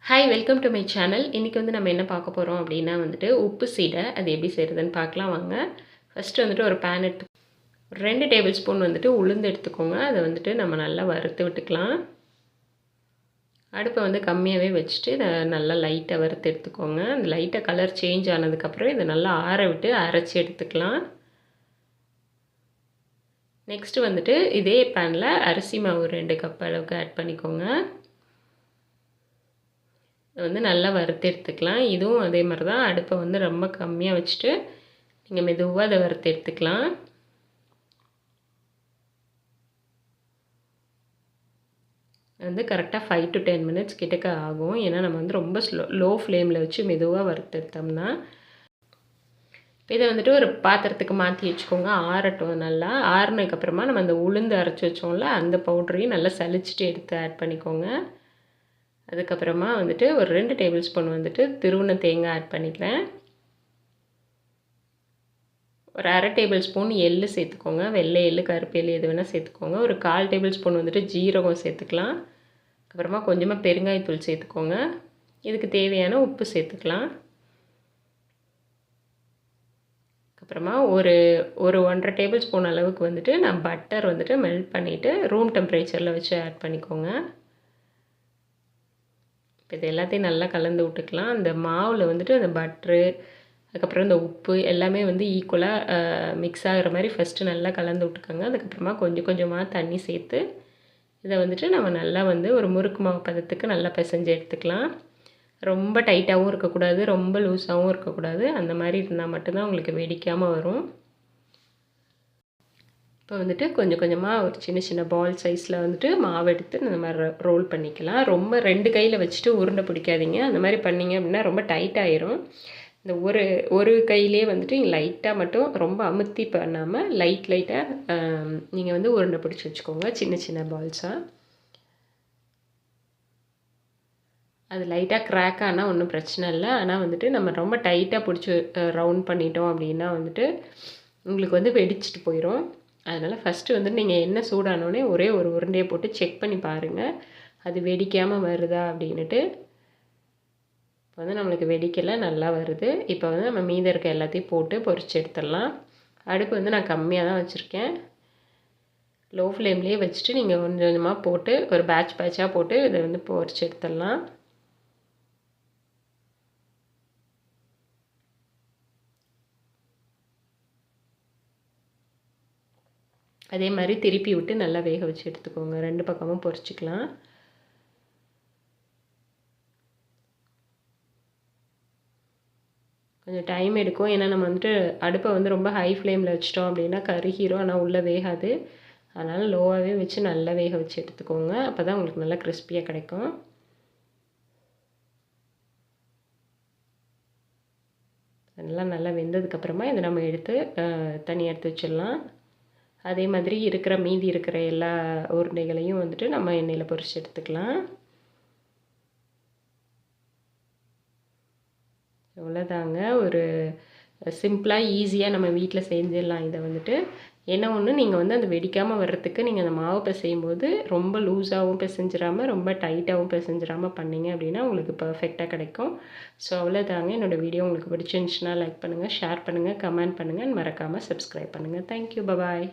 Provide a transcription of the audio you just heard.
Hi welcome to my channel. இன்றைக்கி வந்து நம்ம என்ன பார்க்க போகிறோம் அப்படின்னா வந்துட்டு உப்பு சீடை அது எப்படி செய்கிறதுன்னு பார்க்கலாம் வாங்க. ஃபஸ்ட்டு வந்துட்டு ஒரு பேன் எடுத்து 2 டேபிள் ஸ்பூன் வந்துட்டு உளுந்து எடுத்துக்கோங்க. அதை வந்துட்டு நம்ம நல்லா வறுத்து விட்டுக்கலாம். அடுப்பை வந்து கம்மியாகவே வச்சுட்டு இதை நல்லா லைட்டாக வறுத்து எடுத்துக்கோங்க. அந்த லைட்டாக கலர் சேஞ்ச் ஆனதுக்கப்புறம் இதை நல்லா ஆற விட்டு அரைச்சி எடுத்துக்கலாம். நெக்ஸ்ட்டு வந்துட்டு இதே பேனில் அரிசி மாவு 2 கப் அளவுக்கு ஆட் பண்ணிக்கோங்க. வந்து நல்லா வறுத்து எடுத்துக்கலாம். இதுவும் அதே மாதிரி தான், அடுப்பை வந்து ரொம்ப கம்மியாக வச்சுட்டு நீங்கள் மெதுவாக அதை வறுத்து எடுத்துக்கலாம். வந்து கரெக்டாக 5 to 10 மினிட்ஸ் கிட்டக்க ஆகும். ஏன்னா நம்ம வந்து ரொம்ப லோ ஃப்ளேமில் வச்சு மெதுவாக வறுத்து எடுத்தோம்னா. இப்போ இதை வந்துட்டு ஒரு பாத்திரத்துக்கு மாற்றி வச்சுக்கோங்க. ஆறட்டும். நல்லா ஆறுனதுக்கப்புறமா நம்ம அந்த உளுந்து அரைச்சி வச்சோம்ல அந்த பவுடரையும் நல்லா சலிச்சுட்டு எடுத்து ஆட் பண்ணிக்கோங்க. அதுக்கப்புறமா வந்துட்டு ஒரு 2 டேபிள் ஸ்பூன் வந்துட்டு திருவுன தேங்காய் ஆட் பண்ணிக்கிறேன். ஒரு 1/2 டேபிள் ஸ்பூன் எள்ளு சேர்த்துக்கோங்க. வெள்ளை எள்ளு, கருப்பு எள்ளு எது வேணால் சேர்த்துக்கோங்க. ஒரு 1/4 டேபிள் ஸ்பூன் வந்துட்டு ஜீரகம் சேர்த்துக்கலாம். அப்புறமா கொஞ்சமாக பெருங்காயத்தூள் சேர்த்துக்கோங்க. இதுக்கு தேவையான உப்பு சேர்த்துக்கலாம். அப்புறமா ஒரு 1/2 டேபிள் ஸ்பூன் அளவுக்கு வந்துட்டு நான் பட்டர் வந்துட்டு மெல்ட் பண்ணிவிட்டு ரூம் டெம்பரேச்சரில் வச்சு ஆட் பண்ணிக்கோங்க. இப்போ இது எல்லாத்தையும் நல்லா கலந்து விட்டுக்கலாம். அந்த மாவில் வந்துட்டு அந்த பட்ரு அதுக்கப்புறம் இந்த உப்பு எல்லாமே வந்து ஈக்குவலாக மிக்ஸ் ஆகிற மாதிரி ஃபஸ்ட்டு நல்லா கலந்து விட்டுக்கோங்க. அதுக்கப்புறமா கொஞ்சம் கொஞ்சமாக தண்ணி சேர்த்து இதை வந்துட்டு நம்ம நல்லா வந்து ஒரு முறுக்கு மாவு பதத்துக்கு நல்லா பிசைஞ்சு எடுத்துக்கலாம். ரொம்ப டைட்டாகவும் இருக்கக்கூடாது, ரொம்ப லூஸாகவும் இருக்கக்கூடாது. அந்த மாதிரி இருந்தால் மட்டும்தான் உங்களுக்கு வெடிக்காமல் வரும். இப்போ வந்துட்டு கொஞ்சம் கொஞ்சமாக ஒரு சின்ன சின்ன பால் சைஸில் வந்துட்டு மாவு எடுத்து இந்த மாதிரி ரோல் பண்ணிக்கலாம். ரொம்ப 2 கையில் வச்சுட்டு உருண்டை பிடிக்காதீங்க. அந்த மாதிரி பண்ணிங்க அப்படின்னா ரொம்ப டைட் ஆயிரும். இந்த ஒரு கையிலே வந்துட்டு லைட்டாக மட்டும் ரொம்ப அமுத்தி பண்ணாமல் லைட்டாக நீங்கள் வந்து உருண்டை பிடிச்சி வச்சுக்கோங்க சின்ன சின்ன பால்ஸாக. அது லைட்டாக க்ராக் ஆனால் ஒன்றும் பிரச்சனை இல்லை. ஆனால் வந்துட்டு நம்ம ரொம்ப டைட்டாக பிடிச்சி ரவுண்ட் பண்ணிட்டோம் அப்படின்னா வந்துட்டு உங்களுக்கு வந்து வெடிச்சிட்டு போயிடும். அதனால் ஃபஸ்ட்டு வந்து நீங்கள் எண்ணெய் சூடானோடனே ஒரே ஒரு உருண்டையை போட்டு செக் பண்ணி பாருங்கள் அது வெடிக்காமல் வருதா அப்படின்ட்டு. இப்போ வந்து நம்மளுக்கு வெடிக்கலை, நல்லா வருது. இப்போ வந்து நம்ம மீதம் இருக்க எல்லாத்தையும் போட்டு பொரிச்சு எடுத்துடலாம். அடுப்பு வந்து நான் கம்மியாக தான் வச்சுருக்கேன். லோ ஃப்ளேம்லேயே வச்சுட்டு நீங்கள் கொஞ்சம் கொஞ்சமாக போட்டு ஒரு பேட்சாக போட்டு இதை வந்து பொரிச்சு எடுத்துடலாம். அதே மாதிரி திருப்பி விட்டு நல்லா வேக வச்சு எடுத்துக்கோங்க. 2 பக்கமும் பொரிச்சிக்கலாம். கொஞ்சம் டைம் எடுக்கும். ஏன்னா நம்ம வந்துட்டு அடுப்பை வந்து ரொம்ப ஹை ஃப்ளேமில் வச்சிட்டோம் அப்படின்னா கருகிரும், ஆனால் உள்ளே வேகாது. அதனால் லோவாகவே வச்சு நல்லா வேக வச்சு எடுத்துக்கோங்க. அப்போ தான் உங்களுக்கு நல்லா கிறிஸ்பியாக கிடைக்கும். அதெல்லாம் நல்லா வெந்ததுக்கப்புறமா இதை நம்ம எடுத்து தனியாக எடுத்து வச்சிடலாம். அதே மாதிரி மீதி இருக்கிற எல்லா உருண்டைகளையும் வந்துட்டு நம்ம எண்ணெயில் பொரிச்சு எடுத்துக்கலாம். அவ்வளோதாங்க. ஒரு சிம்பிளாக ஈஸியாக நம்ம வீட்டில் செஞ்சிடலாம் இதை வந்துட்டு. என்ன ஒன்று, நீங்கள் வந்து அந்த வெடிக்காமல் வர்றதுக்கு நீங்கள் அந்த மாவு பிசையும்போது ரொம்ப லூஸாகவும் பிசைஞ்சிடாமல் ரொம்ப டைட்டாகவும் பிசைஞ்சிடாமல் பண்ணிங்க அப்படின்னா உங்களுக்கு பர்ஃபெக்டாக கிடைக்கும். ஸோ அவ்வளோதாங்க. என்னோடய வீடியோ உங்களுக்கு பிடிச்சிருந்துச்சுன்னா லைக் பண்ணுங்கள், ஷேர் பண்ணுங்கள், கமெண்ட் பண்ணுங்கள், மறக்காமல் சப்ஸ்கிரைப் பண்ணுங்கள். Thank you, bye bye.